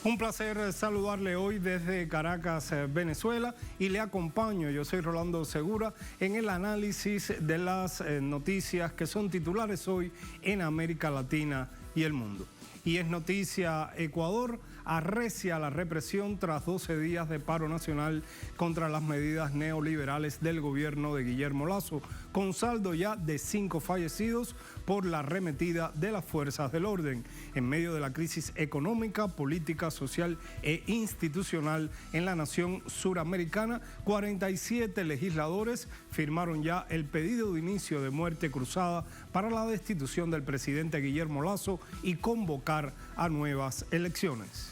Un placer saludarle hoy desde Caracas, Venezuela, y le acompaño, yo soy Rolando Segura, en el análisis de las noticias que son titulares hoy en América Latina y el mundo. Y es noticia: Ecuador arrecia la represión tras 12 días de paro nacional contra las medidas neoliberales del gobierno de Guillermo Lasso, con saldo ya de 5 fallecidos por la arremetida de las fuerzas del orden. En medio de la crisis económica, política, social e institucional en la nación suramericana, 47 legisladores firmaron ya el pedido de inicio de muerte cruzada para la destitución del presidente Guillermo Lasso y convocar a nuevas elecciones.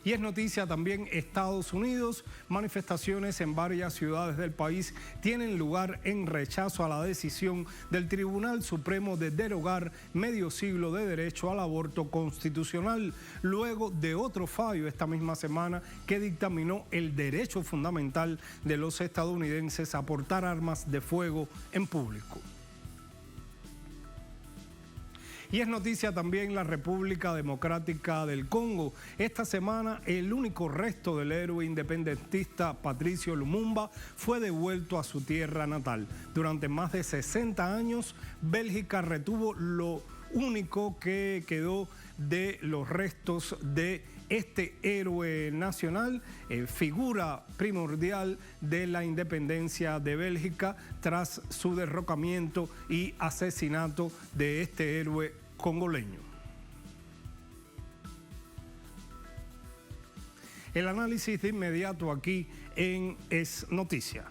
Y es noticia también Estados Unidos. Manifestaciones en varias ciudades del país tienen lugar en rechazo a la decisión del Tribunal Supremo de derogar medio siglo de derecho al aborto constitucional, luego de otro fallo esta misma semana que dictaminó el derecho fundamental de los estadounidenses a portar armas de fuego en público. Y es noticia también la República Democrática del Congo. Esta semana el único resto del héroe independentista Patricio Lumumba fue devuelto a su tierra natal. Durante más de 60 años, Bélgica retuvo lo único que quedó de los restos de este héroe nacional, figura primordial de la independencia de Bélgica tras su derrocamiento y asesinato de este héroe congoleño. El análisis de inmediato aquí en Es Noticia.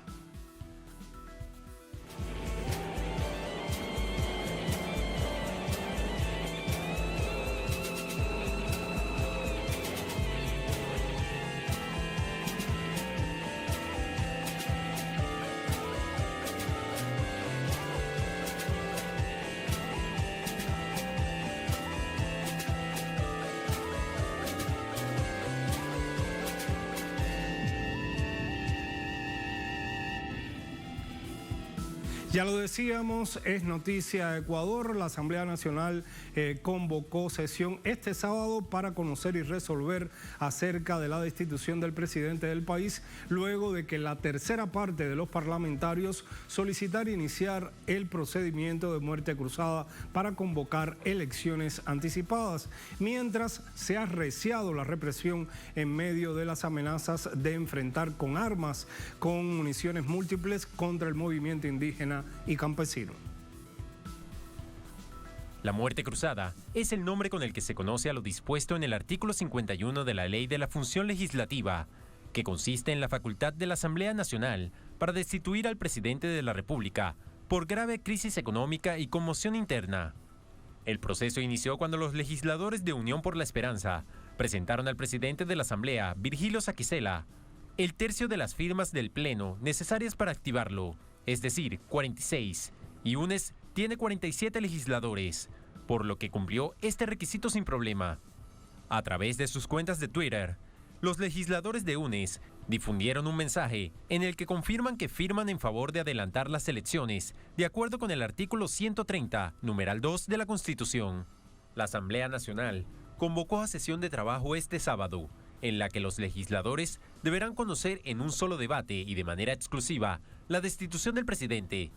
Ya lo decíamos, es noticia Ecuador. La Asamblea Nacional convocó sesión este sábado para conocer y resolver acerca de la destitución del presidente del país, luego de que la tercera parte de los parlamentarios solicitara iniciar el procedimiento de muerte cruzada para convocar elecciones anticipadas, mientras se ha arreciado la represión en medio de las amenazas de enfrentar con armas, con municiones múltiples contra el movimiento indígena y campesino. La muerte cruzada es el nombre con el que se conoce a lo dispuesto en el artículo 51 de la Ley de la Función Legislativa, que consiste en la facultad de la Asamblea Nacional para destituir al presidente de la República por grave crisis económica y conmoción interna. El proceso inició cuando los legisladores de Unión por la Esperanza presentaron al presidente de la Asamblea, Virgilio Saquicela, el tercio de las firmas del Pleno necesarias para activarlo, es decir, 46, y UNES tiene 47 legisladores, por lo que cumplió este requisito sin problema. A través de sus cuentas de Twitter, los legisladores de UNES difundieron un mensaje en el que confirman que firman en favor de adelantar las elecciones, de acuerdo con el artículo 130, numeral 2 de la Constitución. La Asamblea Nacional convocó a sesión de trabajo este sábado, en la que los legisladores deberán conocer en un solo debate y de manera exclusiva la destitución del presidente.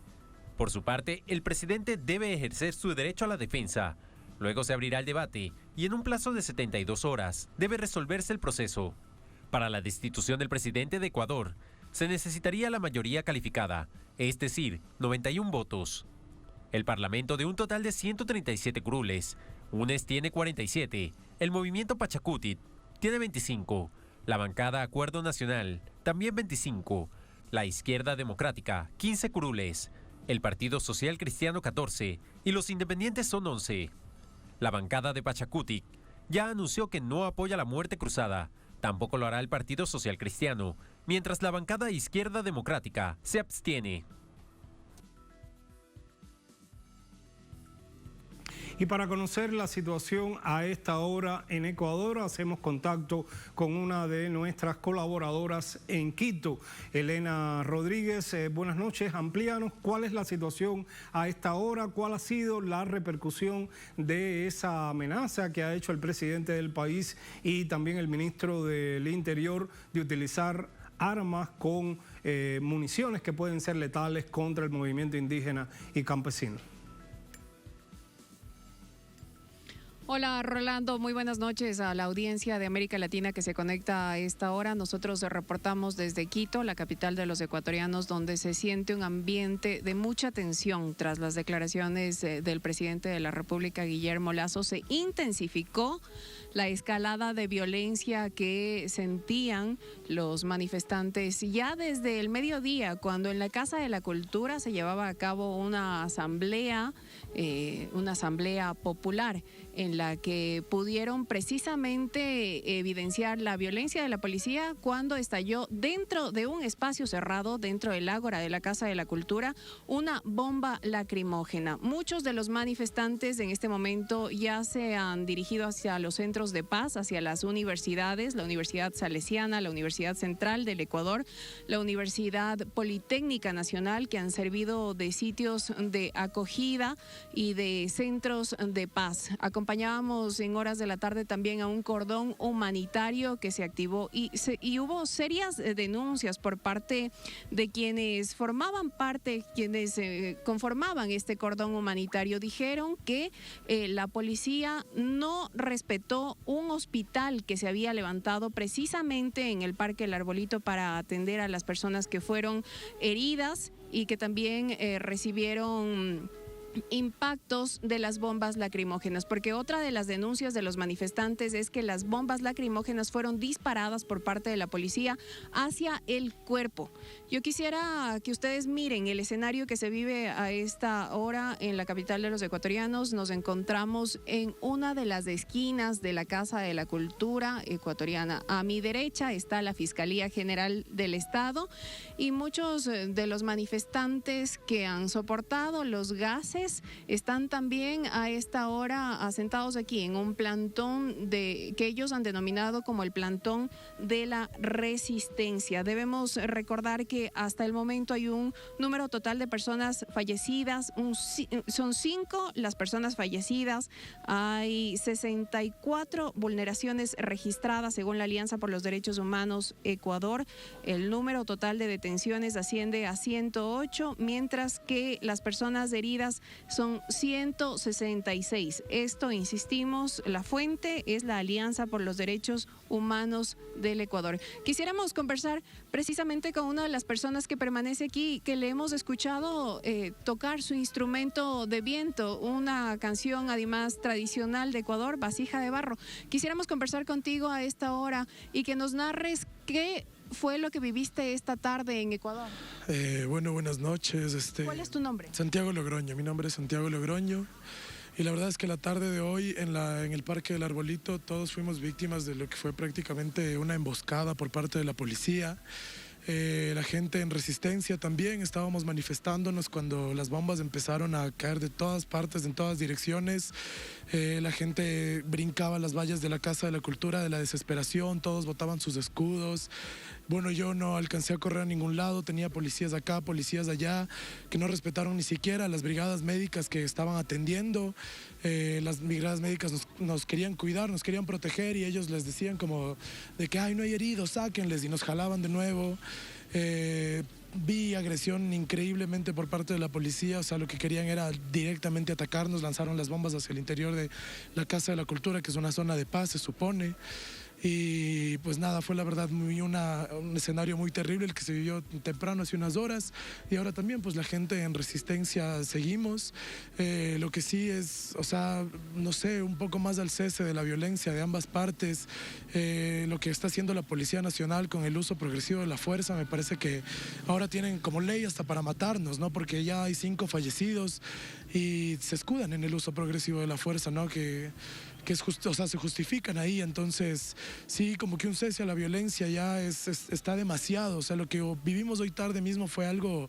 Por su parte, el presidente debe ejercer su derecho a la defensa. Luego se abrirá el debate y en un plazo de 72 horas debe resolverse el proceso. Para la destitución del presidente de Ecuador, se necesitaría la mayoría calificada, es decir, 91 votos. El Parlamento de un total de 137 curules, UNES tiene 47, el Movimiento Pachacuti tiene 25, la bancada Acuerdo Nacional también 25, la Izquierda Democrática 15 curules, el Partido Social Cristiano 14 y los independientes son 11. La bancada de Pachacuti ya anunció que no apoya la muerte cruzada, tampoco lo hará el Partido Social Cristiano, mientras la bancada Izquierda Democrática se abstiene. Y para conocer la situación a esta hora en Ecuador, hacemos contacto con una de nuestras colaboradoras en Quito, Elena Rodríguez. Buenas noches, amplíanos cuál es la situación a esta hora, cuál ha sido la repercusión de esa amenaza que ha hecho el presidente del país y también el ministro del Interior de utilizar armas con municiones que pueden ser letales contra el movimiento indígena y campesino. Hola Rolando, muy buenas noches a la audiencia de América Latina que se conecta a esta hora. Nosotros reportamos desde Quito, la capital de los ecuatorianos, donde se siente un ambiente de mucha tensión tras las declaraciones del presidente de la República, Guillermo Lasso. Se intensificó la escalada de violencia que sentían los manifestantes ya desde el mediodía, cuando en la Casa de la Cultura se llevaba a cabo una asamblea popular en la que pudieron precisamente evidenciar la violencia de la policía cuando estalló dentro de un espacio cerrado, dentro del ágora de la Casa de la Cultura, una bomba lacrimógena. Muchos de los manifestantes en este momento ya se han dirigido hacia los centros de paz, hacia las universidades, la Universidad Salesiana, la Universidad Central del Ecuador, la Universidad Politécnica Nacional, que han servido de sitios de acogida y de centros de paz. Acompañábamos en horas de la tarde también a un cordón humanitario que se activó y hubo serias denuncias por parte de quienes conformaban este cordón humanitario. Dijeron que la policía no respetó un hospital que se había levantado precisamente en el Parque El Arbolito para atender a las personas que fueron heridas y que también recibieron impactos de las bombas lacrimógenas, porque otra de las denuncias de los manifestantes es que las bombas lacrimógenas fueron disparadas por parte de la policía hacia el cuerpo. Yo quisiera que ustedes miren el escenario que se vive a esta hora en la capital de los ecuatorianos. Nos encontramos en una de las esquinas de la Casa de la Cultura ecuatoriana. A mi derecha está la Fiscalía General del Estado y muchos de los manifestantes que han soportado los gases están también a esta hora asentados aquí en un plantón que ellos han denominado como el plantón de la resistencia. Debemos recordar que hasta el momento hay un número total de personas fallecidas, son 5 las personas fallecidas, hay 64 vulneraciones registradas según la Alianza por los Derechos Humanos Ecuador. El número total de detenciones asciende a 108, mientras que las personas heridas son 166. Esto, insistimos, la fuente es la Alianza por los Derechos Humanos del Ecuador. Quisiéramos conversar precisamente con una de las personas que permanece aquí, que le hemos escuchado tocar su instrumento de viento, una canción además tradicional de Ecuador, Vasija de Barro. Quisiéramos conversar contigo a esta hora y que nos narres qué fue lo que viviste esta tarde en Ecuador. Bueno, buenas noches. ¿Cuál es tu nombre? Santiago Logroño, mi nombre es Santiago Logroño. Y la verdad es que la tarde de hoy en el Parque del Arbolito todos fuimos víctimas de lo que fue prácticamente una emboscada por parte de la policía. La gente en resistencia también estábamos manifestándonos cuando las bombas empezaron a caer de todas partes, en todas direcciones. La gente brincaba las vallas de la Casa de la Cultura de la desesperación, todos botaban sus escudos. Bueno, yo no alcancé a correr a ningún lado, tenía policías acá, policías allá, que no respetaron ni siquiera las brigadas médicas que estaban atendiendo. Las brigadas médicas nos querían cuidar, nos querían proteger y ellos les decían como de que, ay, no hay heridos, sáquenles, y nos jalaban de nuevo. Vi agresión increíblemente por parte de la policía, o sea, lo que querían era directamente atacarnos, lanzaron las bombas hacia el interior de la Casa de la Cultura, que es una zona de paz, se supone. Y pues nada, fue la verdad un escenario muy terrible el que se vivió temprano, hace unas horas, y ahora también pues la gente en resistencia seguimos. Lo que sí es, o sea, no sé, un poco más al cese de la violencia de ambas partes, lo que está haciendo la Policía Nacional con el uso progresivo de la fuerza. Me parece que ahora tienen como ley hasta para matarnos, ¿no? Porque ya hay 5 fallecidos y se escudan en el uso progresivo de la fuerza, ¿no? Que se justifican ahí. Entonces, sí, como que un cese a la violencia ya está demasiado. O sea, lo que vivimos hoy tarde mismo fue algo,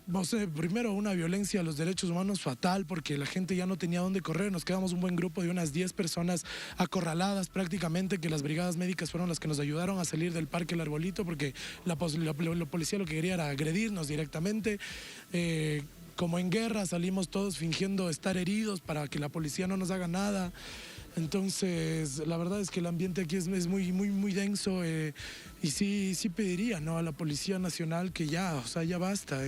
no sé, primero una violencia a los derechos humanos fatal, porque la gente ya no tenía dónde correr. Nos quedamos un buen grupo de unas 10 personas acorraladas prácticamente, que las brigadas médicas fueron las que nos ayudaron a salir del Parque El Arbolito, porque la policía lo que quería era agredirnos directamente. Como en guerra salimos todos fingiendo estar heridos para que la policía no nos haga nada. Entonces, la verdad es que el ambiente aquí es muy denso, y sí pediría, ¿no?, a la Policía Nacional que ya basta.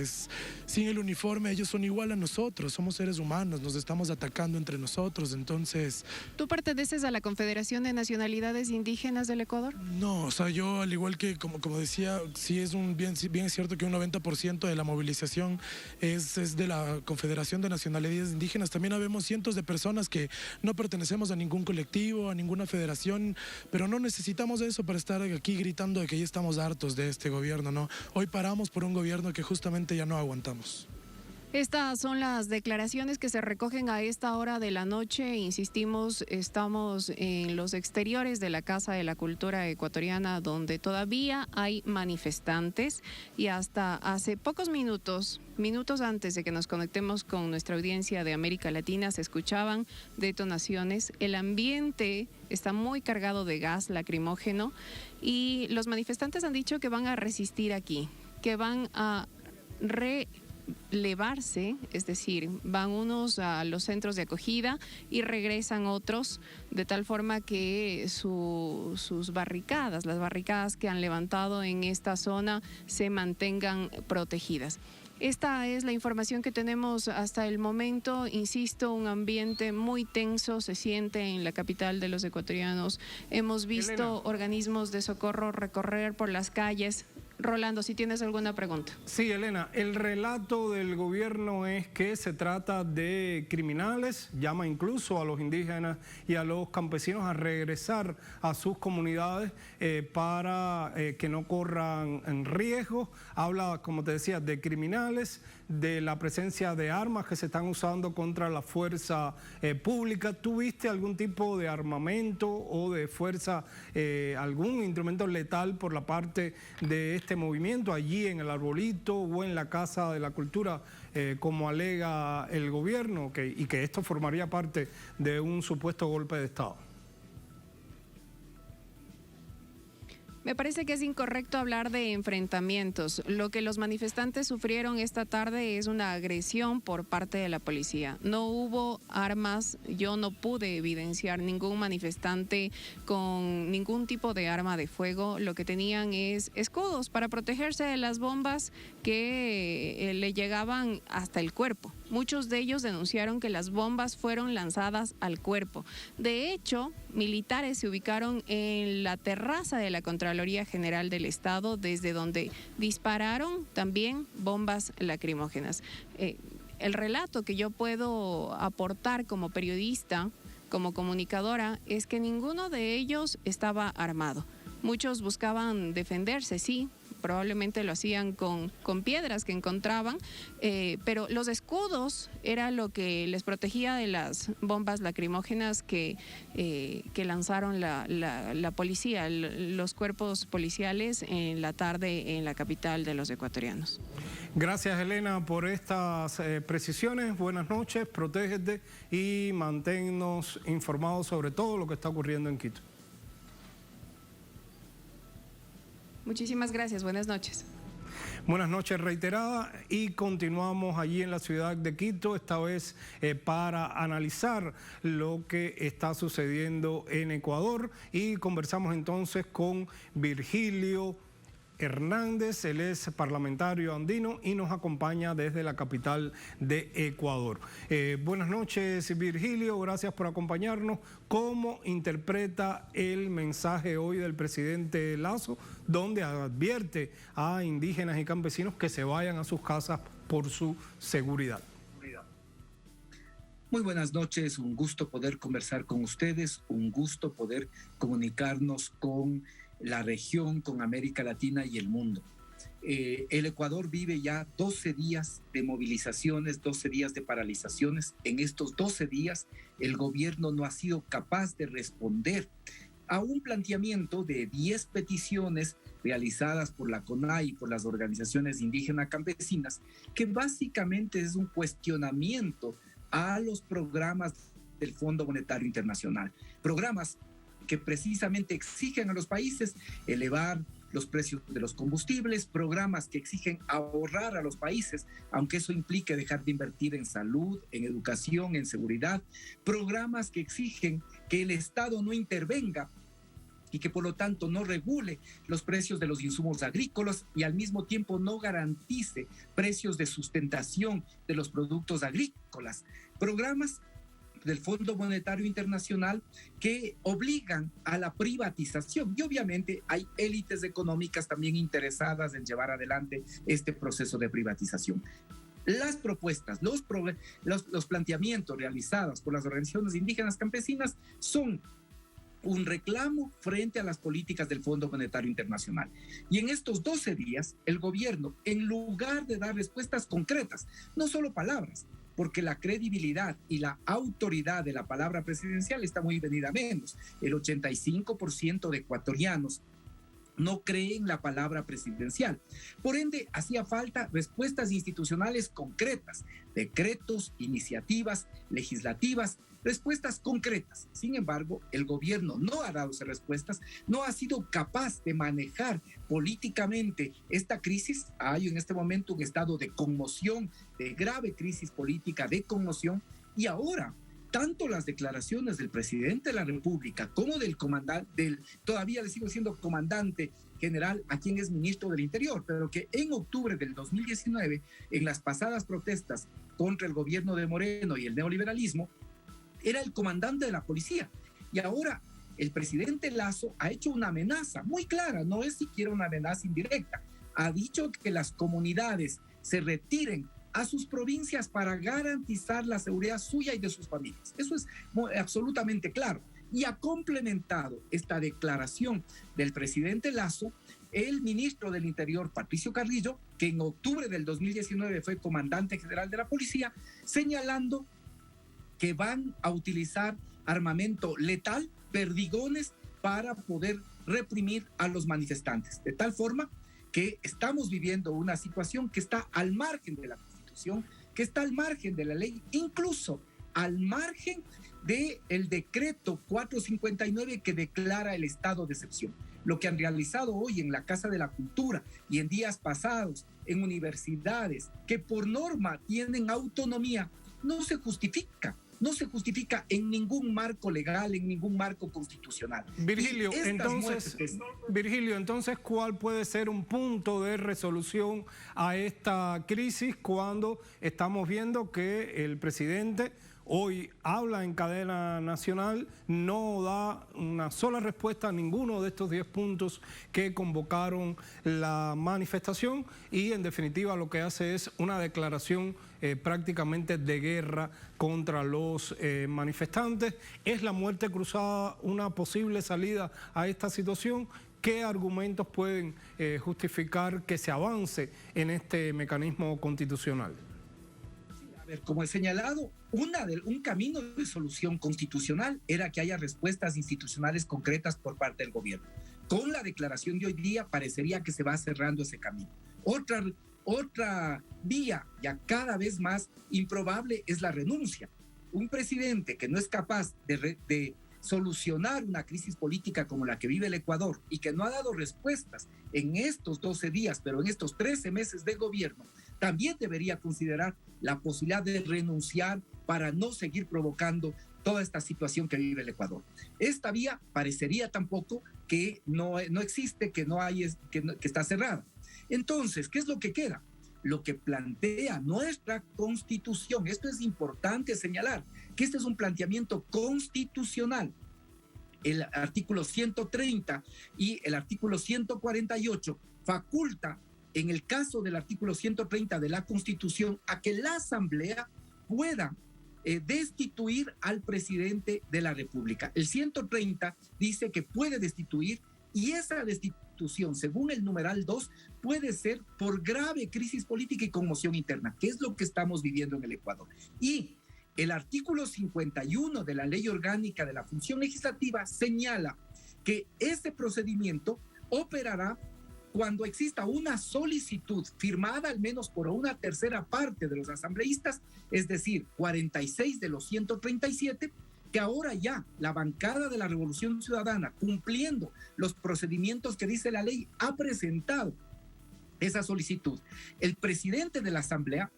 Sin el uniforme ellos son igual a nosotros, somos seres humanos, nos estamos atacando entre nosotros. Entonces, ¿Tú perteneces a la Confederación de Nacionalidades Indígenas del Ecuador? no, o sea, yo al igual que como decía, sí es bien es cierto que un 90% de la movilización es de la Confederación de Nacionalidades Indígenas. También habemos cientos de personas que no pertenecemos a ningún colectivo, a ninguna federación, pero no necesitamos eso para estar aquí gritando de que ya estamos hartos de este gobierno, ¿no? Hoy paramos por un gobierno que justamente ya no aguantamos. Estas son las declaraciones que se recogen a esta hora de la noche. Insistimos, estamos en los exteriores de la Casa de la Cultura Ecuatoriana, donde todavía hay manifestantes, y hasta hace pocos minutos antes de que nos conectemos con nuestra audiencia de América Latina, se escuchaban detonaciones. El ambiente está muy cargado de gas lacrimógeno y los manifestantes han dicho que van a resistir aquí, que van a relevarse, es decir, van unos a los centros de acogida y regresan otros, de tal forma que sus barricadas, las barricadas que han levantado en esta zona, se mantengan protegidas. Esta es la información que tenemos hasta el momento. Insisto, un ambiente muy tenso se siente en la capital de los ecuatorianos. Hemos visto organismos de socorro recorrer por las calles. Rolando, si tienes alguna pregunta. Sí, Elena, el relato del gobierno es que se trata de criminales, llama incluso a los indígenas y a los campesinos a regresar a sus comunidades para que no corran en riesgo. Habla, como te decía, de criminales, de la presencia de armas que se están usando contra la fuerza pública. ¿Tú viste algún tipo de armamento o de fuerza, algún instrumento letal por la parte de este movimiento allí en El Arbolito o en la Casa de la Cultura, como alega el gobierno, y que esto formaría parte de un supuesto golpe de Estado? Me parece que es incorrecto hablar de enfrentamientos. Lo que los manifestantes sufrieron esta tarde es una agresión por parte de la policía. No hubo armas, yo no pude evidenciar ningún manifestante con ningún tipo de arma de fuego. Lo que tenían es escudos para protegerse de las bombas que le llegaban hasta el cuerpo. Muchos de ellos denunciaron que las bombas fueron lanzadas al cuerpo. De hecho, militares se ubicaron en la terraza de la Contraloría General del Estado, desde donde dispararon también bombas lacrimógenas. El relato que yo puedo aportar como periodista, como comunicadora, es que ninguno de ellos estaba armado. Muchos buscaban defenderse, sí. Probablemente lo hacían con piedras que encontraban, pero los escudos era lo que les protegía de las bombas lacrimógenas que lanzaron la policía, los cuerpos policiales en la tarde en la capital de los ecuatorianos. Gracias, Elena, por estas precisiones. Buenas noches, protégete y manténnos informados sobre todo lo que está ocurriendo en Quito. Muchísimas gracias, buenas noches. Buenas noches reiterada, y continuamos allí en la ciudad de Quito, esta vez para analizar lo que está sucediendo en Ecuador, y conversamos entonces con Virgilio Hernández. Él es parlamentario andino y nos acompaña desde la capital de Ecuador. Buenas noches, Virgilio, gracias por acompañarnos. ¿Cómo interpreta el mensaje hoy del presidente Lasso, donde advierte a indígenas y campesinos que se vayan a sus casas por su seguridad? Muy buenas noches, un gusto poder conversar con ustedes, un gusto poder comunicarnos con la región, con América Latina y el mundo. El Ecuador vive ya 12 días de movilizaciones, 12 días de paralizaciones. En estos 12 días el gobierno no ha sido capaz de responder a un planteamiento de 10 peticiones realizadas por la CONAI y por las organizaciones indígenas campesinas, que básicamente es un cuestionamiento a los programas del Fondo Monetario Internacional. Programas que precisamente exigen a los países elevar los precios de los combustibles, programas que exigen ahorrar a los países, aunque eso implique dejar de invertir en salud, en educación, en seguridad, programas que exigen que el Estado no intervenga y que por lo tanto no regule los precios de los insumos agrícolas y al mismo tiempo no garantice precios de sustentación de los productos agrícolas. Programas del Fondo Monetario Internacional que obligan a la privatización y obviamente hay élites económicas también interesadas en llevar adelante este proceso de privatización. Las propuestas, los planteamientos realizados por las organizaciones indígenas campesinas son un reclamo frente a las políticas del Fondo Monetario Internacional. Y en estos 12 días, el gobierno, en lugar de dar respuestas concretas, no solo palabras, porque la credibilidad y la autoridad de la palabra presidencial está muy venida menos. El 85% de ecuatorianos no creen la palabra presidencial. Por ende, hacía falta respuestas institucionales concretas, decretos, iniciativas legislativas, respuestas concretas. Sin embargo, el gobierno no ha dado esas respuestas, no ha sido capaz de manejar políticamente esta crisis. Hay en este momento un estado de conmoción, de grave crisis política, de conmoción, y ahora tanto las declaraciones del presidente de la República como del comandante, todavía le sigo siendo comandante general, a quien es ministro del Interior, pero que en octubre del 2019, en las pasadas protestas contra el gobierno de Moreno y el neoliberalismo, era el comandante de la policía. Y ahora el presidente Lasso ha hecho una amenaza muy clara, no es siquiera una amenaza indirecta. Ha dicho que las comunidades se retiren a sus provincias para garantizar la seguridad suya y de sus familias. Eso es absolutamente claro. Y ha complementado esta declaración del presidente Lasso el ministro del Interior, Patricio Carrillo, que en octubre del 2019 fue comandante general de la policía, señalando que van a utilizar armamento letal, perdigones, para poder reprimir a los manifestantes. De tal forma que estamos viviendo una situación que está al margen de la Constitución, que está al margen de la ley, incluso al margen del decreto 459 que declara el estado de excepción. Lo que han realizado hoy en la Casa de la Cultura y en días pasados en universidades que por norma tienen autonomía, no se justifica en ningún marco legal, en ningún marco constitucional. Virgilio, entonces, ¿cuál puede ser un punto de resolución a esta crisis cuando estamos viendo que el presidente hoy habla en cadena nacional, no da una sola respuesta a ninguno de estos 10 puntos que convocaron la manifestación y en definitiva lo que hace es una declaración prácticamente de guerra contra los manifestantes? ¿Es la muerte cruzada una posible salida a esta situación? ¿Qué argumentos pueden justificar que se avance en este mecanismo constitucional? Como he señalado, un camino de solución constitucional era que haya respuestas institucionales concretas por parte del gobierno. Con la declaración de hoy día parecería que se va cerrando ese camino. Otra vía, ya cada vez más improbable, es la renuncia. Un presidente que no es capaz de solucionar una crisis política como la que vive el Ecuador y que no ha dado respuestas en estos 12 días, pero en estos 13 meses de gobierno, también debería considerar la posibilidad de renunciar para no seguir provocando toda esta situación que vive el Ecuador. Esta vía parecería tampoco que no existe, que está cerrada. Entonces, ¿qué es lo que queda? Lo que plantea nuestra Constitución. Esto es importante señalar, que este es un planteamiento constitucional. El artículo 130 y el artículo 148 faculta, en el caso del artículo 130 de la Constitución, a que la Asamblea pueda destituir al presidente de la República. El 130 dice que puede destituir, y esa destitución destitución, según el numeral 2, puede ser por grave crisis política y conmoción interna, que es lo que estamos viviendo en el Ecuador. Y el artículo 51 de la Ley Orgánica de la Función Legislativa señala que este procedimiento operará cuando exista una solicitud firmada al menos por una tercera parte de los asambleístas, es decir, 46 de los 137, que ahora ya la bancada de la Revolución Ciudadana, cumpliendo los procedimientos que dice la ley, ha presentado esa solicitud. El presidente de la Asamblea,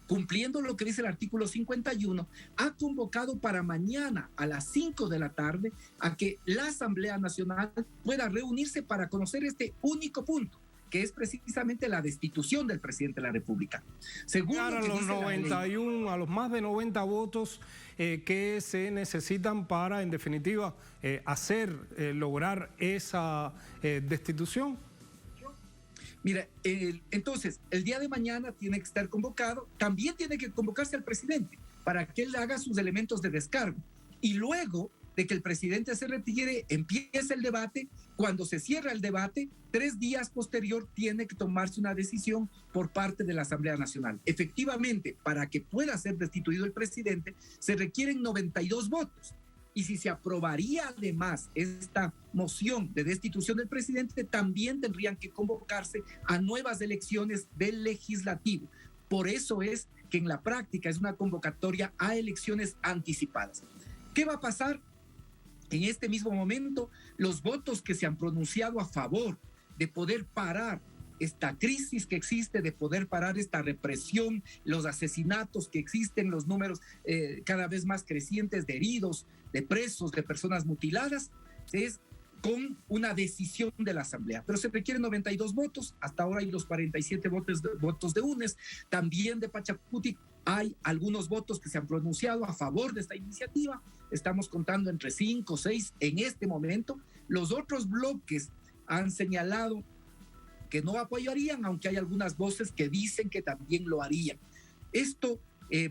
cumpliendo lo que dice el artículo 51, ha convocado para mañana a las 5 de la tarde a que la Asamblea Nacional pueda reunirse para conocer este único punto, que es precisamente la destitución del presidente de la República. Según a los 91, a los más de 90 votos que se necesitan para, en definitiva, lograr esa destitución. Mira, entonces, el día de mañana tiene que estar convocado, también tiene que convocarse al presidente para que él haga sus elementos de descargo. Y luego de que el presidente se retire, empieza el debate. Cuando se cierra el debate, 3 días posterior tiene que tomarse una decisión por parte de la Asamblea Nacional. Efectivamente, para que pueda ser destituido el presidente, se requieren 92 votos. Y si se aprobaría además esta moción de destitución del presidente, también tendrían que convocarse a nuevas elecciones del legislativo. Por eso es que en la práctica es una convocatoria a elecciones anticipadas. ¿Qué va a pasar? En este mismo momento, los votos que se han pronunciado a favor de poder parar esta crisis que existe, de poder parar esta represión, los asesinatos que existen, los números cada vez más crecientes de heridos, de presos, de personas mutiladas, es con una decisión de la Asamblea. Pero se requieren 92 votos, hasta ahora hay los 47 votos de UNES, también de Pachacuti hay algunos votos que se han pronunciado a favor de esta iniciativa, estamos contando entre 5 o 6 en este momento. Los otros bloques han señalado que no apoyarían, aunque hay algunas voces que dicen que también lo harían. Esto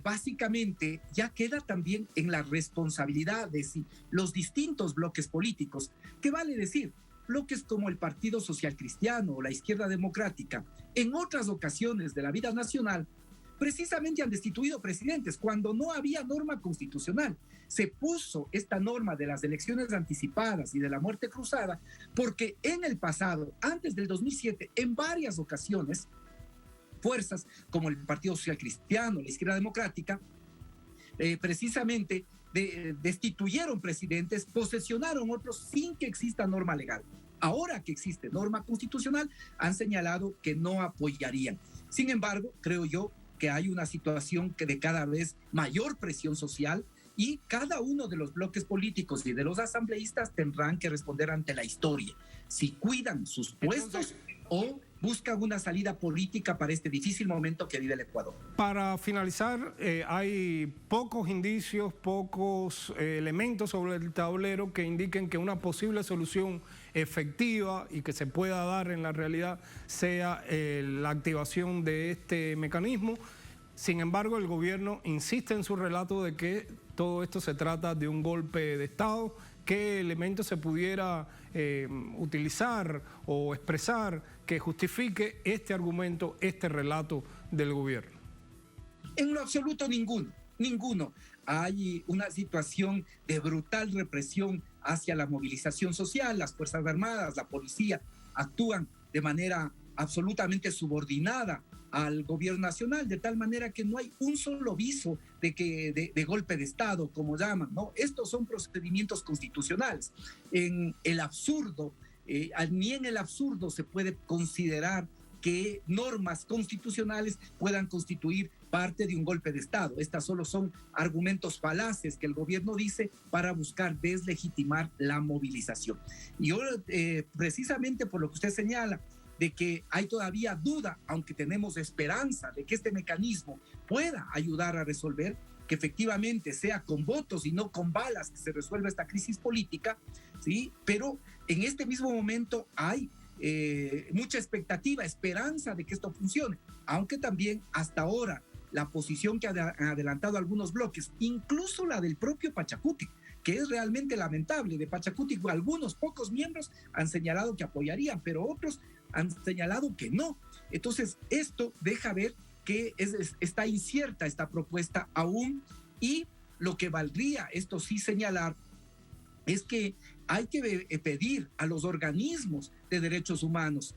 básicamente ya queda también en la responsabilidad de los distintos bloques políticos, que vale decir, bloques como el Partido Social Cristiano o la Izquierda Democrática, en otras ocasiones de la vida nacional, precisamente han destituido presidentes cuando no había norma constitucional. Se puso esta norma de las elecciones anticipadas y de la muerte cruzada porque en el pasado, antes del 2007, en varias ocasiones, fuerzas como el Partido Social Cristiano, la Izquierda Democrática, precisamente destituyeron presidentes, posesionaron otros sin que exista norma legal. Ahora que existe norma constitucional, han señalado que no apoyarían. Sin embargo, creo yo que hay una situación que de cada vez mayor presión social y cada uno de los bloques políticos y de los asambleístas tendrán que responder ante la historia, si cuidan sus puestos o buscan una salida política para este difícil momento que vive el Ecuador. Para finalizar, hay pocos indicios, pocos elementos sobre el tablero que indiquen que una posible solución efectiva y que se pueda dar en la realidad sea la activación de este mecanismo. Sin embargo, el gobierno insiste en su relato de que todo esto se trata de un golpe de Estado. ¿Qué elementos se pudiera utilizar o expresar que justifique este argumento, este relato del gobierno? En lo absoluto ninguno. Hay una situación de brutal represión hacia la movilización social. Las Fuerzas Armadas, la policía actúan de manera absolutamente subordinada al gobierno nacional, de tal manera que no hay un solo viso de golpe de Estado, como llaman, ¿no? Estos son procedimientos constitucionales. En el absurdo, ni en el absurdo se puede considerar que normas constitucionales puedan constituir parte de un golpe de Estado. Estas solo son argumentos falaces que el gobierno dice para buscar deslegitimar la movilización. Y yo, precisamente por lo que usted señala, de que hay todavía duda, aunque tenemos esperanza de que este mecanismo pueda ayudar a resolver, que efectivamente sea con votos y no con balas que se resuelva esta crisis política, ¿sí? Pero en este mismo momento hay mucha expectativa, esperanza de que esto funcione, aunque también hasta ahora la posición que han adelantado algunos bloques, incluso la del propio Pachacuti, que es realmente lamentable. De Pachacuti, algunos pocos miembros han señalado que apoyarían, pero otros han señalado que no. Entonces, esto deja ver que está incierta esta propuesta aún, y lo que valdría esto sí señalar es que hay que pedir a los organismos de derechos humanos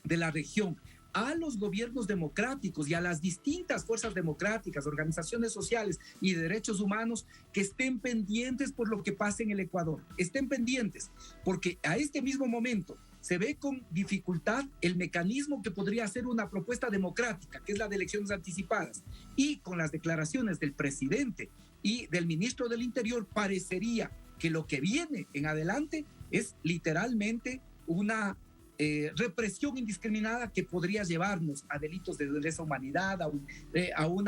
de la región, a los gobiernos democráticos y a las distintas fuerzas democráticas, organizaciones sociales y de derechos humanos, que estén pendientes por lo que pasa en el Ecuador. Estén pendientes, porque a este mismo momento se ve con dificultad el mecanismo que podría ser una propuesta democrática, que es la de elecciones anticipadas. Y con las declaraciones del presidente y del ministro del Interior, parecería que lo que viene en adelante es literalmente una represión indiscriminada que podría llevarnos a delitos de lesa humanidad, a un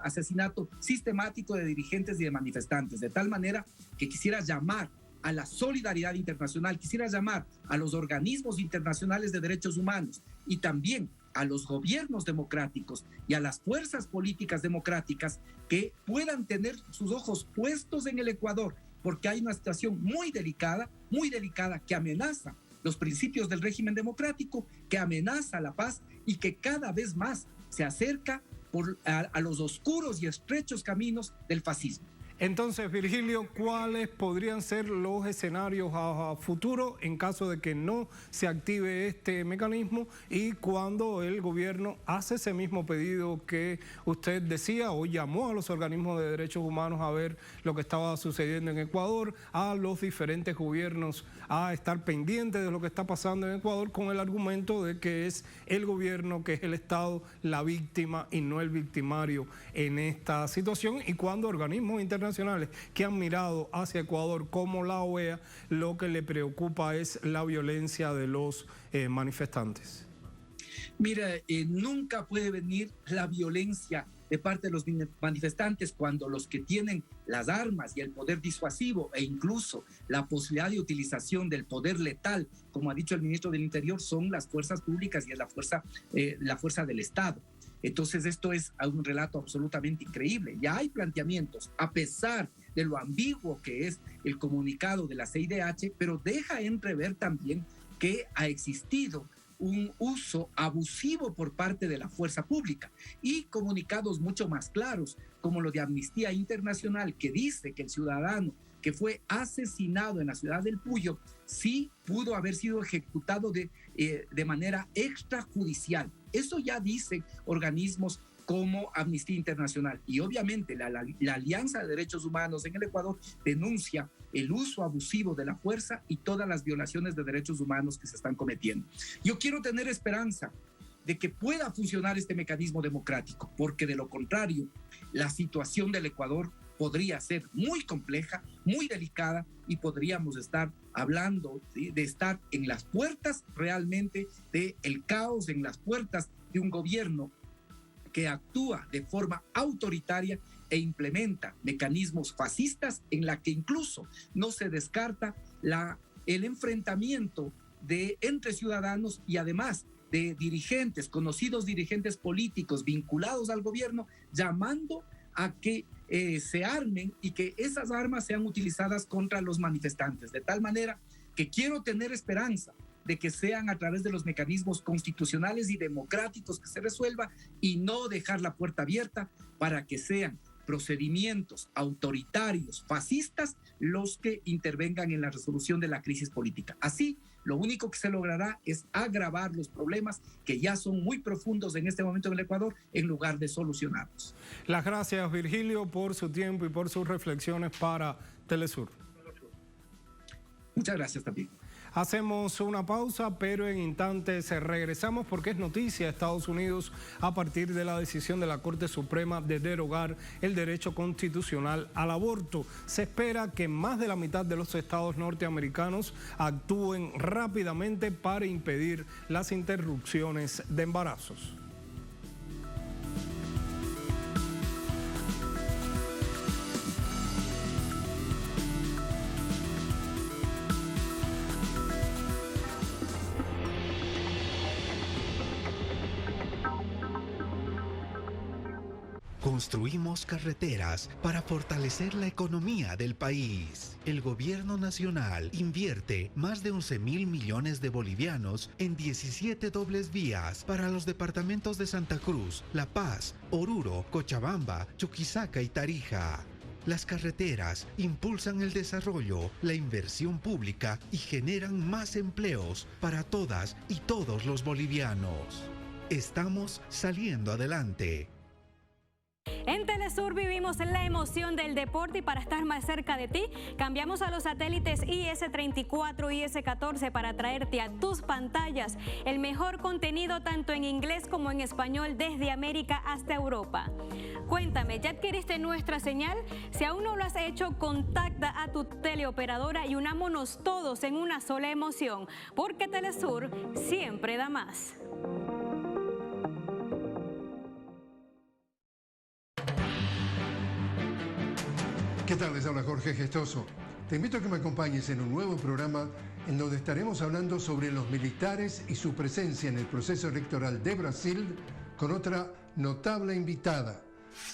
asesinato sistemático de dirigentes y de manifestantes, de tal manera que quisiera llamar a la solidaridad internacional, quisiera llamar a los organismos internacionales de derechos humanos y también a los gobiernos democráticos y a las fuerzas políticas democráticas que puedan tener sus ojos puestos en el Ecuador, porque hay una situación muy delicada que amenaza los principios del régimen democrático, que amenaza la paz y que cada vez más se acerca a los oscuros y estrechos caminos del fascismo. Entonces, Virgilio, ¿cuáles podrían ser los escenarios a futuro en caso de que no se active este mecanismo y cuando el gobierno hace ese mismo pedido que usted decía o llamó a los organismos de derechos humanos a ver lo que estaba sucediendo en Ecuador, a los diferentes gobiernos a estar pendientes de lo que está pasando en Ecuador con el argumento de que es el gobierno, que es el Estado, la víctima y no el victimario en esta situación, y cuando organismos internacionales que han mirado hacia Ecuador como la OEA, lo que le preocupa es la violencia de los manifestantes? Mira, nunca puede venir la violencia de parte de los manifestantes cuando los que tienen las armas y el poder disuasivo e incluso la posibilidad de utilización del poder letal, como ha dicho el ministro del Interior, son las fuerzas públicas y es la fuerza del Estado. Entonces esto es un relato absolutamente increíble. Ya hay planteamientos, a pesar de lo ambiguo que es el comunicado de la CIDH, pero deja entrever también que ha existido un uso abusivo por parte de la fuerza pública y comunicados mucho más claros, como lo de Amnistía Internacional, que dice que el ciudadano que fue asesinado en la ciudad del Puyo sí pudo haber sido ejecutado de manera extrajudicial. Eso ya dicen organismos como Amnistía Internacional. Y obviamente la Alianza de Derechos Humanos en el Ecuador denuncia el uso abusivo de la fuerza y todas las violaciones de derechos humanos que se están cometiendo. Yo quiero tener esperanza de que pueda funcionar este mecanismo democrático, porque de lo contrario, la situación del Ecuador podría ser muy compleja, muy delicada, y podríamos estar hablando de estar en las puertas realmente del caos, en las puertas de un gobierno que actúa de forma autoritaria e implementa mecanismos fascistas en la que incluso no se descarta el enfrentamiento entre ciudadanos y además de dirigentes, conocidos dirigentes políticos vinculados al gobierno, llamando a que se armen y que esas armas sean utilizadas contra los manifestantes, de tal manera que quiero tener esperanza de que sean a través de los mecanismos constitucionales y democráticos que se resuelva, y no dejar la puerta abierta para que sean procedimientos autoritarios, fascistas, los que intervengan en la resolución de la crisis política. Así, lo único que se logrará es agravar los problemas que ya son muy profundos en este momento en el Ecuador, en lugar de solucionarlos. Las gracias, Virgilio, por su tiempo y por sus reflexiones para Telesur. Muchas gracias también. Hacemos una pausa, pero en instantes regresamos porque es noticia Estados Unidos a partir de la decisión de la Corte Suprema de derogar el derecho constitucional al aborto. Se espera que más de la mitad de los estados norteamericanos actúen rápidamente para impedir las interrupciones de embarazos. Con Construimos carreteras para fortalecer la economía del país. El gobierno nacional invierte más de 11.000 millones de bolivianos en 17 dobles vías para los departamentos de Santa Cruz, La Paz, Oruro, Cochabamba, Chuquisaca y Tarija. Las carreteras impulsan el desarrollo, la inversión pública y generan más empleos para todas y todos los bolivianos. Estamos saliendo adelante. En Telesur vivimos la emoción del deporte y para estar más cerca de ti, cambiamos a los satélites IS-34 y IS-14 para traerte a tus pantallas el mejor contenido tanto en inglés como en español desde América hasta Europa. Cuéntame, ¿ya adquiriste nuestra señal? Si aún no lo has hecho, contacta a tu teleoperadora y unámonos todos en una sola emoción, porque Telesur siempre da más. ¿Qué tal? Les habla Jorge Gestoso. Te invito a que me acompañes en un nuevo programa en donde estaremos hablando sobre los militares y su presencia en el proceso electoral de Brasil con otra notable invitada,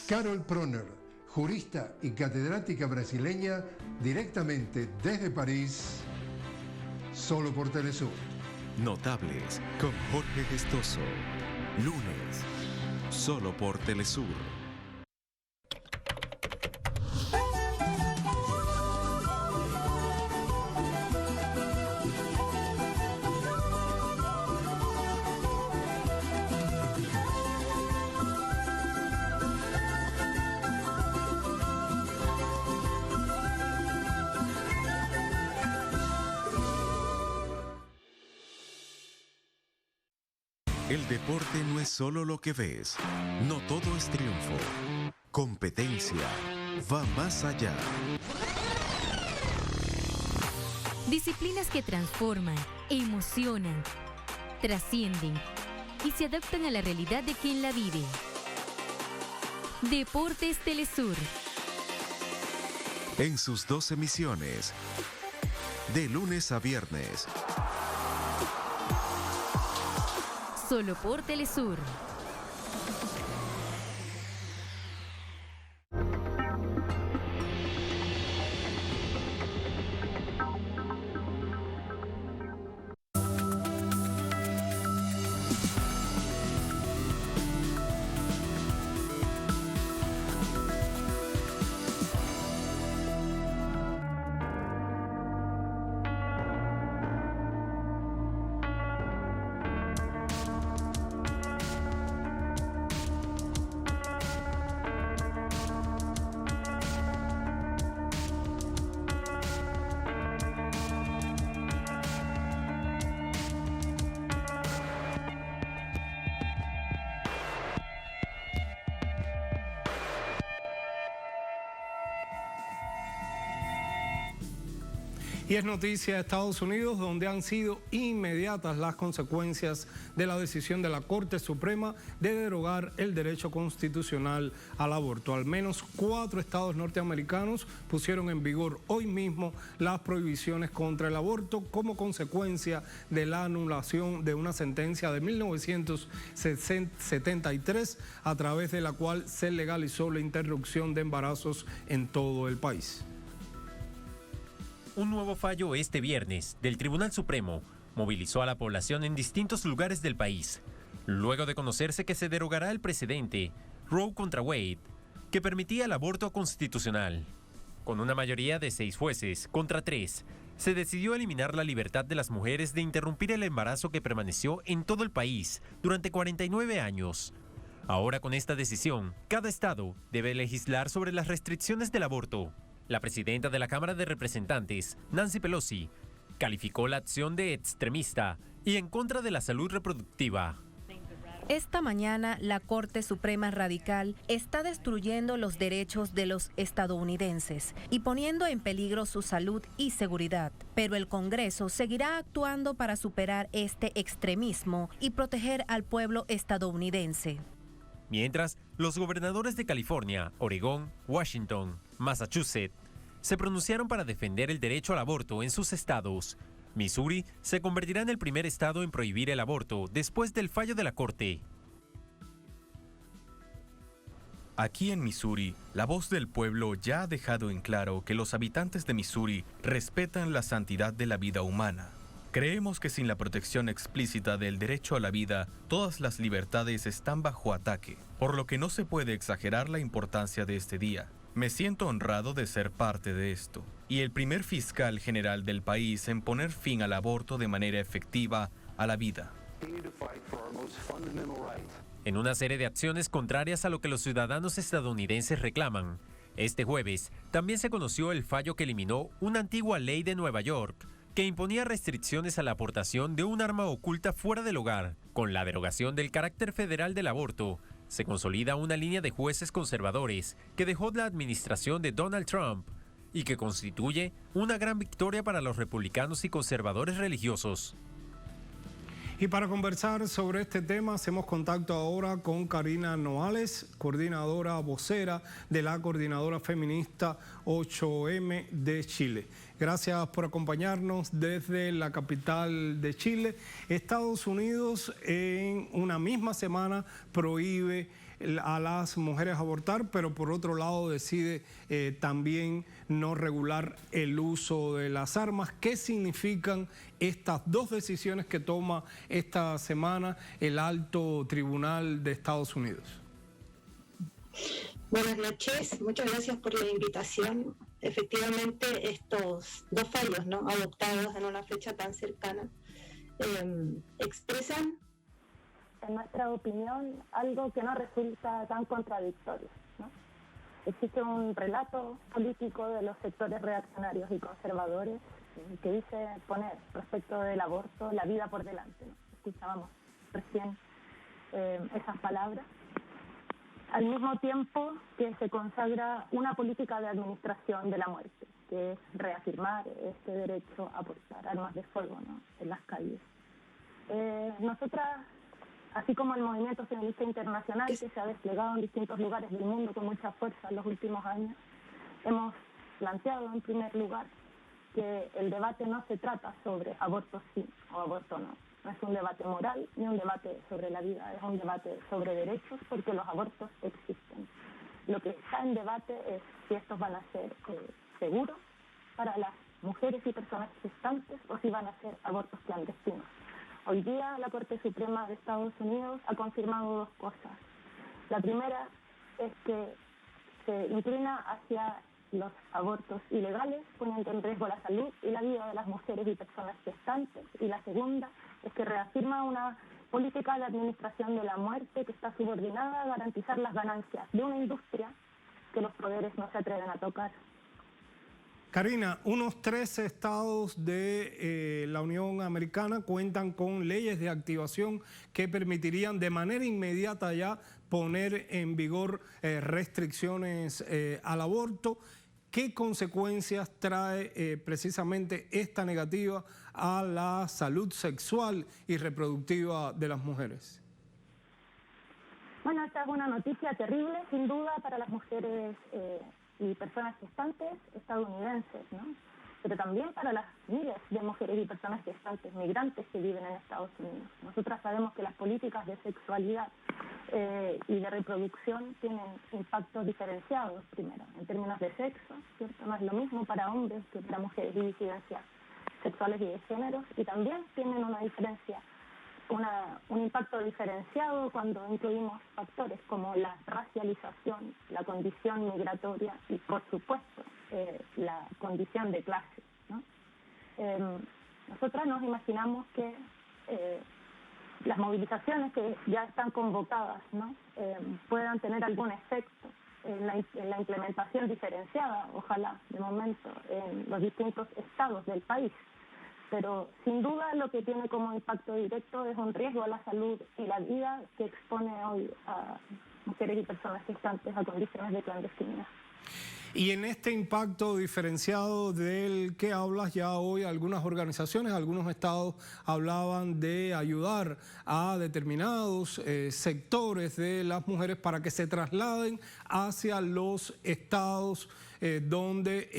Carol Proner, jurista y catedrática brasileña, directamente desde París, solo por Telesur. Notables con Jorge Gestoso. Lunes, solo por Telesur. El deporte no es solo lo que ves, no todo es triunfo. Competencia va más allá. Disciplinas que transforman, emocionan, trascienden y se adaptan a la realidad de quien la vive. Deportes Telesur. En sus 2 emisiones, de lunes a viernes. Solo por Telesur. Y es noticia de Estados Unidos, donde han sido inmediatas las consecuencias de la decisión de la Corte Suprema de derogar el derecho constitucional al aborto. Al menos 4 estados norteamericanos pusieron en vigor hoy mismo las prohibiciones contra el aborto como consecuencia de la anulación de una sentencia de 1973 a través de la cual se legalizó la interrupción de embarazos en todo el país. Un nuevo fallo este viernes del Tribunal Supremo movilizó a la población en distintos lugares del país, luego de conocerse que se derogará el precedente Roe contra Wade, que permitía el aborto constitucional. Con una mayoría de 6 jueces contra 3, se decidió eliminar la libertad de las mujeres de interrumpir el embarazo que permaneció en todo el país durante 49 años. Ahora, con esta decisión, cada estado debe legislar sobre las restricciones del aborto. La presidenta de la Cámara de Representantes, Nancy Pelosi, calificó la acción de extremista y en contra de la salud reproductiva. Esta mañana, la Corte Suprema Radical está destruyendo los derechos de los estadounidenses y poniendo en peligro su salud y seguridad. Pero el Congreso seguirá actuando para superar este extremismo y proteger al pueblo estadounidense. Mientras, los gobernadores de California, Oregón, Washington, Massachusetts, se pronunciaron para defender el derecho al aborto en sus estados. Missouri se convertirá en el primer estado en prohibir el aborto después del fallo de la Corte. Aquí en Missouri, la voz del pueblo ya ha dejado en claro que los habitantes de Missouri respetan la santidad de la vida humana. Creemos que sin la protección explícita del derecho a la vida, todas las libertades están bajo ataque, por lo que no se puede exagerar la importancia de este día. Me siento honrado de ser parte de esto, y el primer fiscal general del país en poner fin al aborto de manera efectiva a la vida. En una serie de acciones contrarias a lo que los ciudadanos estadounidenses reclaman, este jueves también se conoció el fallo que eliminó una antigua ley de Nueva York que imponía restricciones a la aportación de un arma oculta fuera del hogar. Con la derogación del carácter federal del aborto, se consolida una línea de jueces conservadores que dejó la administración de Donald Trump y que constituye una gran victoria para los republicanos y conservadores religiosos. Y para conversar sobre este tema, hacemos contacto ahora con Karina Noales, coordinadora vocera de la Coordinadora Feminista 8M de Chile. Gracias por acompañarnos desde la capital de Chile. Estados Unidos en una misma semana prohíbe a las mujeres abortar, pero por otro lado decide también no regular el uso de las armas. ¿Qué significan estas dos decisiones que toma esta semana el Alto Tribunal de Estados Unidos? Buenas noches, muchas gracias por la invitación. Efectivamente, estos dos fallos, ¿no?, adoptados en una fecha tan cercana, expresan, en nuestra opinión, algo que no resulta tan contradictorio, ¿no? Existe un relato político de los sectores reaccionarios y conservadores que dice poner respecto del aborto la vida por delante, ¿no? Escuchábamos recién esas palabras. Al mismo tiempo que se consagra una política de administración de la muerte, que es reafirmar este derecho a portar armas de fuego, ¿no?, en las calles. Nosotras, así como el movimiento feminista internacional que se ha desplegado en distintos lugares del mundo con mucha fuerza en los últimos años, hemos planteado en primer lugar que el debate no se trata sobre aborto sí o aborto no. No es un debate moral ni un debate sobre la vida, es un debate sobre derechos, porque los abortos existen. Lo que está en debate es si estos van a ser seguros para las mujeres y personas gestantes o si van a ser abortos clandestinos. Hoy día la Corte Suprema de Estados Unidos ha confirmado dos cosas. La primera es que se inclina hacia los abortos ilegales, poniendo en riesgo la salud y la vida de las mujeres y personas gestantes. Y la segunda es que reafirma una política de administración de la muerte que está subordinada a garantizar las ganancias de una industria que los poderes no se atreven a tocar. Karina, unos 13 estados de la Unión Americana cuentan con leyes de activación que permitirían de manera inmediata ya poner en vigor restricciones al aborto. ¿Qué consecuencias trae precisamente esta negativa a la salud sexual y reproductiva de las mujeres? Bueno, esta es una noticia terrible, sin duda, para las mujeres y personas gestantes estadounidenses, ¿no?, pero también para las miles de mujeres y personas gestantes migrantes que viven en Estados Unidos. Nosotras sabemos que las políticas de sexualidad y de reproducción tienen impactos diferenciados, primero, en términos de sexo, ¿cierto? No es lo mismo para hombres que para mujeres y disidencias sexuales y de géneros, y también tienen una diferencia, un impacto diferenciado cuando incluimos factores como la racialización, la condición migratoria y, por supuesto, la condición de clase, ¿no? Nosotras nos imaginamos que las movilizaciones que ya están convocadas, ¿no?, puedan tener algún efecto en la implementación diferenciada, ojalá, de momento, en los distintos estados del país. Pero sin duda lo que tiene como impacto directo es un riesgo a la salud y la vida que expone hoy a mujeres y personas gestantes a condiciones de clandestinidad. Y en este impacto diferenciado del que hablas ya hoy, algunas organizaciones, algunos estados hablaban de ayudar a determinados sectores de las mujeres para que se trasladen hacia los estados donde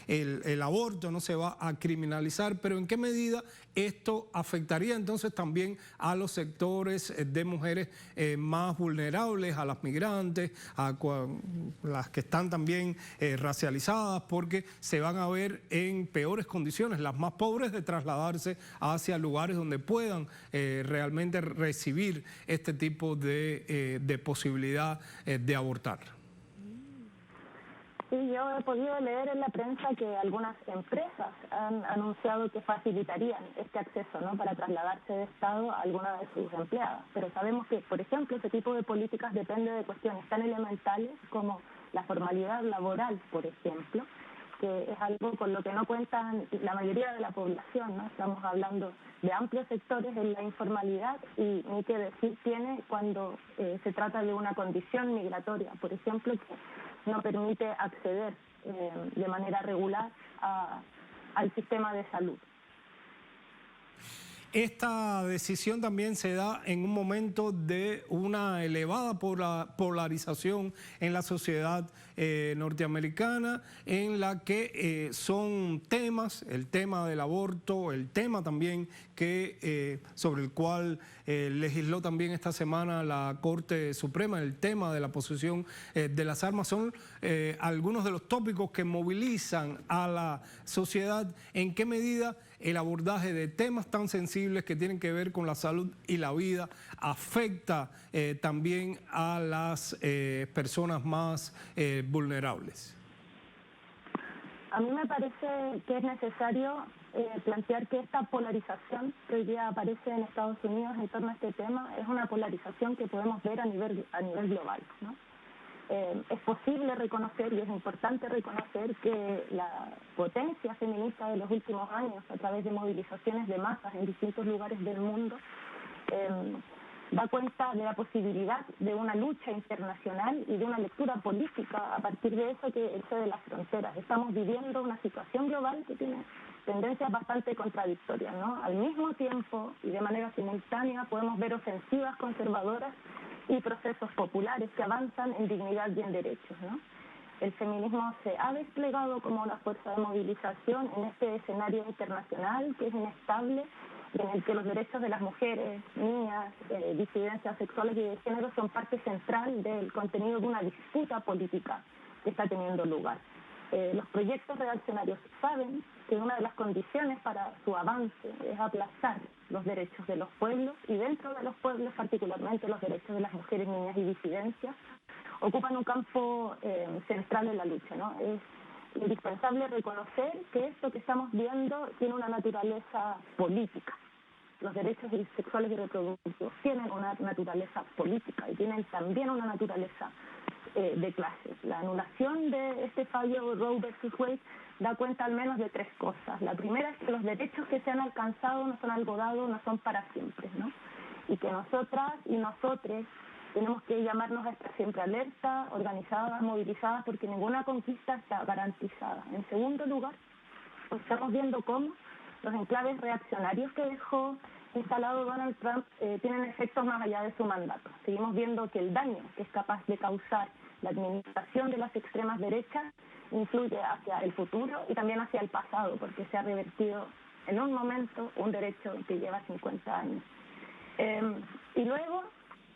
el aborto no se va a criminalizar, pero ¿en qué medida esto afectaría entonces también a los sectores de mujeres más vulnerables, a las migrantes, a las que están también racializadas, porque se van a ver en peores condiciones, las más pobres, de trasladarse hacia lugares donde puedan realmente recibir este tipo de posibilidad de abortar? Sí, yo he podido leer en la prensa que algunas empresas han anunciado que facilitarían este acceso, ¿no?, para trasladarse de estado a alguna de sus empleadas. Pero sabemos que, por ejemplo, este tipo de políticas depende de cuestiones tan elementales como la formalidad laboral, por ejemplo, que es algo con lo que no cuentan la mayoría de la población, ¿no? Estamos hablando de amplios sectores en la informalidad y ni que decir tiene cuando se trata de una condición migratoria, por ejemplo, que no permite acceder de manera regular al sistema de salud. Esta decisión también se da en un momento de una elevada polarización en la sociedad norteamericana, en la que son temas, el tema del aborto, el tema también que sobre el cual legisló también esta semana la Corte Suprema, el tema de la posesión de las armas, son algunos de los tópicos que movilizan a la sociedad. ¿En qué medida el abordaje de temas tan sensibles que tienen que ver con la salud y la vida afecta también a las personas más vulnerables? A mí me parece que es necesario plantear que esta polarización que hoy día aparece en Estados Unidos en torno a este tema es una polarización que podemos ver a nivel global, ¿no? Es posible reconocer y es importante reconocer que la potencia feminista de los últimos años, a través de movilizaciones de masas en distintos lugares del mundo, da cuenta de la posibilidad de una lucha internacional y de una lectura política a partir de eso que excede las fronteras. Estamos viviendo una situación global que tiene tendencias bastante contradictorias, ¿no? Al mismo tiempo y de manera simultánea podemos ver ofensivas conservadoras y procesos populares que avanzan en dignidad y en derechos, ¿no? El feminismo se ha desplegado como una fuerza de movilización en este escenario internacional que es inestable y en el que los derechos de las mujeres, niñas, disidencias sexuales y de género son parte central del contenido de una disputa política que está teniendo lugar. Los proyectos reaccionarios saben que una de las condiciones para su avance es aplastar los derechos de los pueblos y dentro de los pueblos, particularmente los derechos de las mujeres, niñas y disidencias, ocupan un campo central en la lucha, ¿no? Es indispensable reconocer que esto que estamos viendo tiene una naturaleza política. Los derechos sexuales y reproductivos tienen una naturaleza política y tienen también una naturaleza de clases. La anulación de este fallo Roe versus Wade da cuenta al menos de tres cosas. La primera es que los derechos que se han alcanzado no son algo dado, no son para siempre, ¿no? Y que nosotras y nosotres tenemos que llamarnos a estar siempre alerta, organizadas, movilizadas, porque ninguna conquista está garantizada. En segundo lugar, estamos viendo cómo los enclaves reaccionarios que dejó instalado Donald Trump tienen efectos más allá de su mandato. Seguimos viendo que el daño que es capaz de causar la administración de las extremas derechas influye hacia el futuro y también hacia el pasado, porque se ha revertido en un momento un derecho que lleva 50 años. Y luego,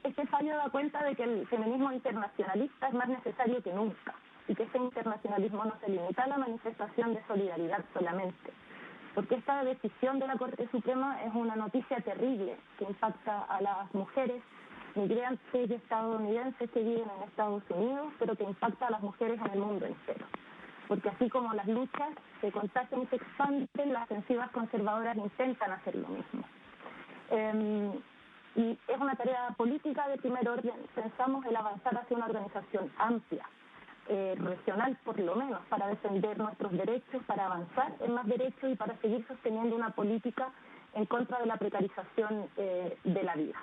este fallo da cuenta de que el feminismo internacionalista es más necesario que nunca y que ese internacionalismo no se limita a la manifestación de solidaridad solamente, porque esta decisión de la Corte Suprema es una noticia terrible que impacta a las mujeres migrantes y estadounidenses que viven en Estados Unidos, pero que impacta a las mujeres en el mundo entero. Porque así como las luchas se contagian y se expanden, las ofensivas conservadoras intentan hacer lo mismo. Y es una tarea política de primer orden. Pensamos en avanzar hacia una organización amplia, regional por lo menos, para defender nuestros derechos, para avanzar en más derechos y para seguir sosteniendo una política en contra de la precarización de la vida.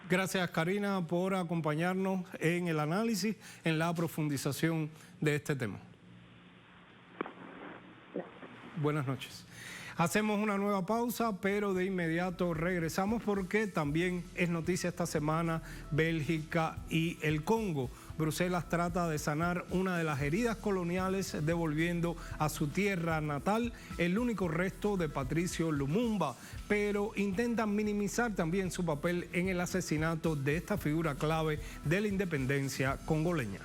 Gracias, Karina, por acompañarnos en el análisis, en la profundización de este tema. Gracias. Buenas noches. Hacemos una nueva pausa, pero de inmediato regresamos porque también es noticia esta semana Bélgica y el Congo. Bruselas trata de sanar una de las heridas coloniales devolviendo a su tierra natal el único resto de Patricio Lumumba, pero intentan minimizar también su papel en el asesinato de esta figura clave de la independencia congoleña.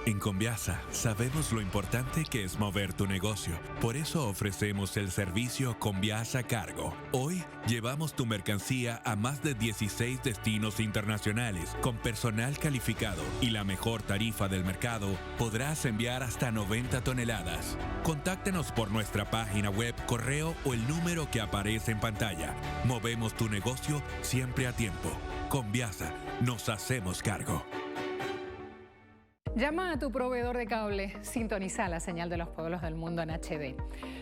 En Conviasa sabemos lo importante que es mover tu negocio. Por eso ofrecemos el servicio Conviasa Cargo. Hoy llevamos tu mercancía a más de 16 destinos internacionales. Con personal calificado y la mejor tarifa del mercado, podrás enviar hasta 90 toneladas. Contáctenos por nuestra página web, correo o el número que aparece en pantalla. Movemos tu negocio siempre a tiempo. Conviasa, nos hacemos cargo. Llama a tu proveedor de cable, sintoniza la señal de los pueblos del mundo en HD.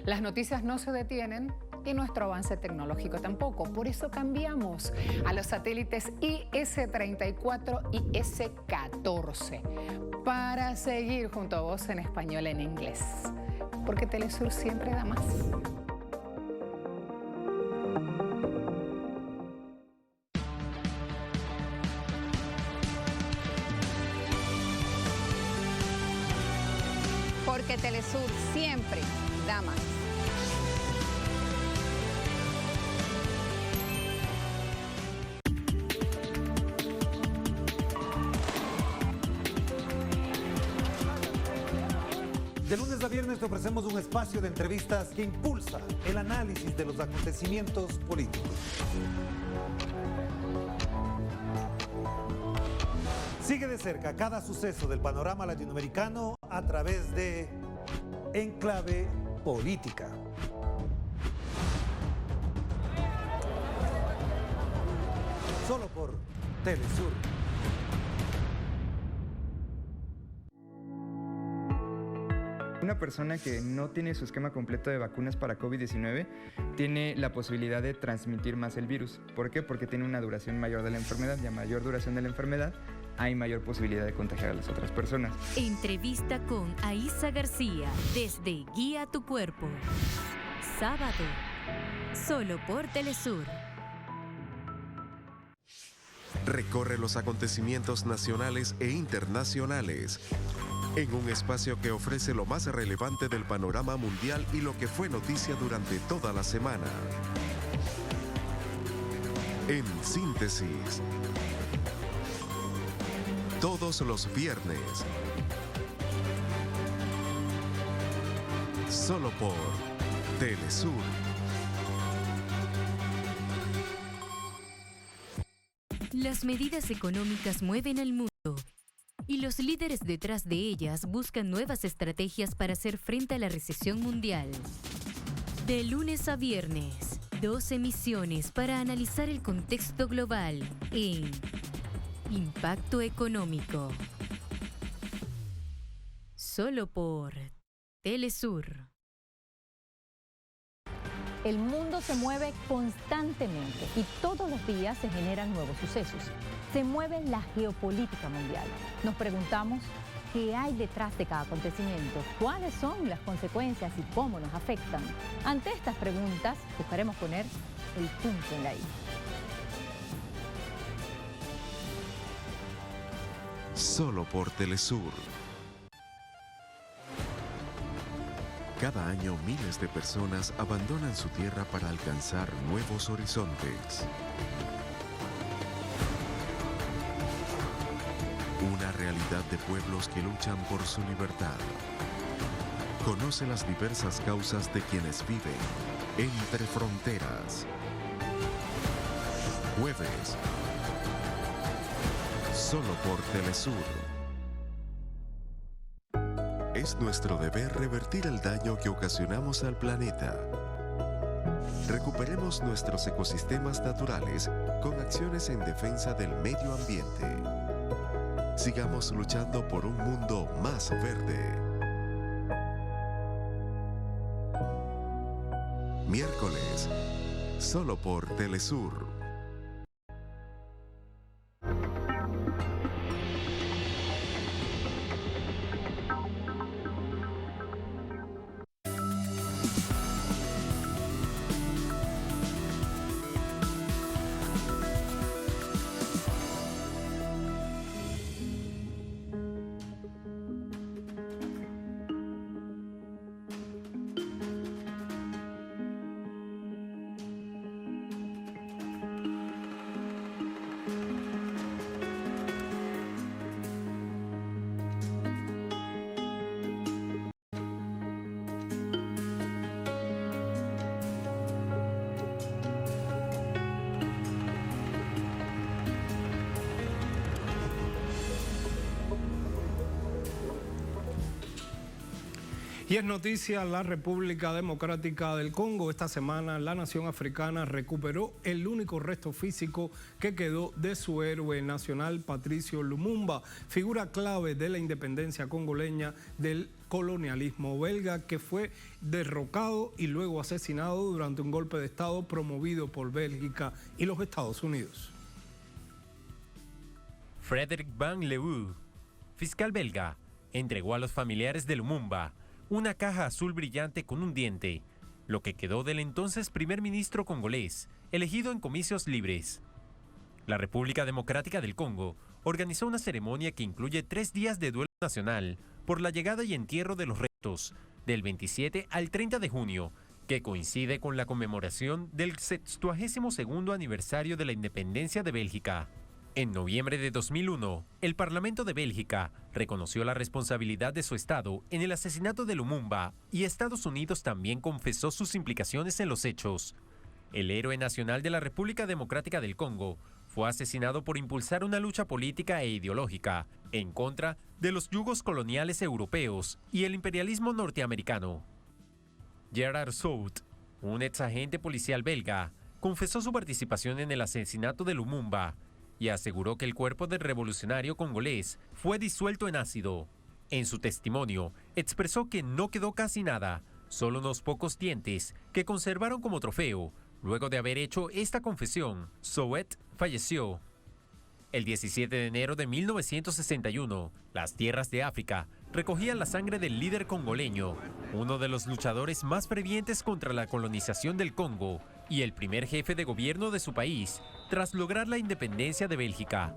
Las noticias no se detienen y nuestro avance tecnológico tampoco. Por eso cambiamos a los satélites IS-34 y IS-14 para seguir junto a vos en español y en inglés. Porque Telesur siempre da más. Porque Telesur siempre da más. De lunes a viernes te ofrecemos un espacio de entrevistas que impulsa el análisis de los acontecimientos políticos. Sigue de cerca cada suceso del panorama latinoamericano a través de Enclave Política. Solo por Telesur. Una persona que no tiene su esquema completo de vacunas para COVID-19 tiene la posibilidad de transmitir más el virus. ¿Por qué? Porque tiene una duración mayor de la enfermedad y a mayor duración de la enfermedad hay mayor posibilidad de contagiar a las otras personas. Entrevista con Aisa García desde Guía tu Cuerpo. Sábado, solo por Telesur. Recorre los acontecimientos nacionales e internacionales en un espacio que ofrece lo más relevante del panorama mundial y lo que fue noticia durante toda la semana. En síntesis, todos los viernes, solo por Telesur. Las medidas económicas mueven al mundo y los líderes detrás de ellas buscan nuevas estrategias para hacer frente a la recesión mundial. De lunes a viernes, 2 emisiones para analizar el contexto global en Impacto Económico. Solo por Telesur. El mundo se mueve constantemente y todos los días se generan nuevos sucesos. Se mueve la geopolítica mundial. Nos preguntamos qué hay detrás de cada acontecimiento, cuáles son las consecuencias y cómo nos afectan. Ante estas preguntas, buscaremos poner el punto en la I. Solo por Telesur. Cada año miles de personas abandonan su tierra para alcanzar nuevos horizontes. Una realidad de pueblos que luchan por su libertad. Conoce las diversas causas de quienes viven entre fronteras. Jueves. Solo por Telesur. Es nuestro deber revertir el daño que ocasionamos al planeta. Recuperemos nuestros ecosistemas naturales con acciones en defensa del medio ambiente. Sigamos luchando por un mundo más verde. miércoles, solo por Telesur. Y es noticia la República Democrática del Congo. Esta semana la nación africana recuperó el único resto físico que quedó de su héroe nacional, Patricio Lumumba, figura clave de la independencia congoleña del colonialismo belga, que fue derrocado y luego asesinado durante un golpe de Estado promovido por Bélgica y los Estados Unidos. Frédéric Van Leeuw, fiscal belga, entregó a los familiares de Lumumba una caja azul brillante con un diente, lo que quedó del entonces primer ministro congolés, elegido en comicios libres. La República Democrática del Congo organizó una ceremonia que incluye 3 días de duelo nacional por la llegada y entierro de los restos, del 27 al 30 de junio, que coincide con la conmemoración del 72º aniversario de la independencia de Bélgica. En noviembre de 2001, el Parlamento de Bélgica reconoció la responsabilidad de su Estado en el asesinato de Lumumba y Estados Unidos también confesó sus implicaciones en los hechos. El héroe nacional de la República Democrática del Congo fue asesinado por impulsar una lucha política e ideológica en contra de los yugos coloniales europeos y el imperialismo norteamericano. Gerard Sout, un exagente policial belga, confesó su participación en el asesinato de Lumumba y aseguró que el cuerpo del revolucionario congolés fue disuelto en ácido. En su testimonio, expresó que no quedó casi nada, solo unos pocos dientes que conservaron como trofeo. Luego de haber hecho esta confesión, Soet falleció. El 17 de enero de 1961, las tierras de África recogían la sangre del líder congoleño, uno de los luchadores más fervientes contra la colonización del Congo y el primer jefe de gobierno de su país tras lograr la independencia de Bélgica.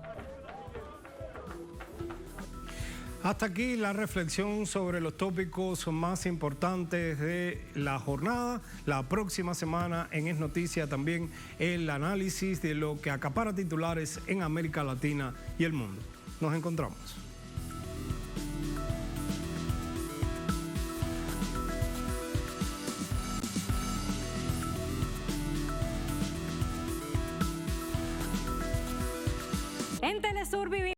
Hasta aquí la reflexión sobre los tópicos más importantes de la jornada. La próxima semana en Es Noticia también el análisis de lo que acapara titulares en América Latina y el mundo. Nos encontramos. En Telesur vivimos